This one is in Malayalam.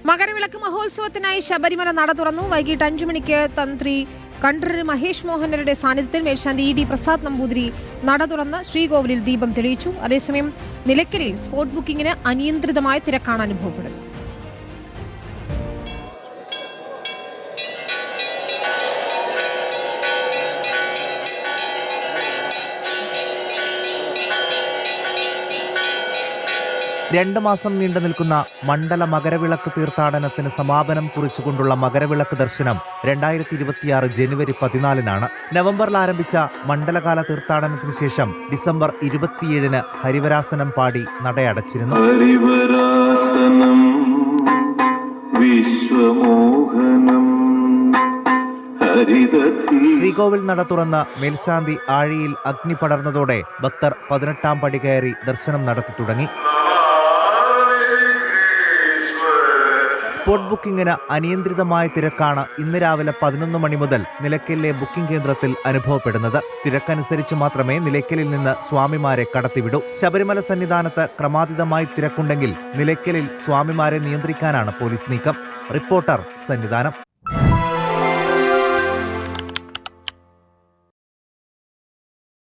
മകരവിളക്ക് മഹോത്സവത്തിനായി ശബരിമല നട തുറന്നു. വൈകിട്ട് 5 മണിക്ക് തന്ത്രി കണ്ഠരര് മഹേഷ് മോഹനരുടെ സാന്നിധ്യത്തിൽ മേൽശാന്തി ഇ.ഡി. പ്രസാദ് നമ്പൂതിരി നട തുറന്ന് ശ്രീകോവിലിൽ ദീപം തെളിയിച്ചു. അതേസമയം നിലയ്ക്കലിൽ സ്പോട്ട് ബുക്കിംഗിന് അനിയന്ത്രിതമായ തിരക്കാണ് അനുഭവപ്പെടുന്നത്. രണ്ടു മാസം നീണ്ടു നിൽക്കുന്ന മണ്ഡല മകരവിളക്ക് തീർത്ഥാടനത്തിന് സമാപനം കുറിച്ചുകൊണ്ടുള്ള മകരവിളക്ക് ദർശനം 2026 ജനുവരി 14-നാണ്. നവംബറിൽ ആരംഭിച്ച മണ്ഡലകാല തീർത്ഥാടനത്തിന് ശേഷം ഡിസംബർ 27-ന് ഹരിവരാസനം പാടി നടയടച്ചിരുന്നു. ശ്രീകോവിൽ നട തുറന്ന് മേൽശാന്തി ആഴിയിൽ അഗ്നി പടർന്നതോടെ ഭക്തർ 18-ാം പടി കയറി ദർശനം നടത്തി തുടങ്ങി. സ്പോട്ട് ബുക്കിംഗിന് അനിയന്ത്രിതമായ തിരക്കാണ് ഇന്ന് രാവിലെ 11 മണി മുതൽ നിലയ്ക്കലിലെ ബുക്കിംഗ് കേന്ദ്രത്തിൽ അനുഭവപ്പെടുന്നത്. തിരക്കനുസരിച്ച് മാത്രമേ നിലയ്ക്കലിൽ നിന്ന് സ്വാമിമാരെ കടത്തിവിടൂ. ശബരിമല സന്നിധാനത്ത് ക്രമാതീതമായി തിരക്കുണ്ടെങ്കിൽ നിലയ്ക്കലിൽ സ്വാമിമാരെ നിയന്ത്രിക്കാനാണ് പോലീസ് നീക്കം. റിപ്പോർട്ടർ, സന്നിധാനം.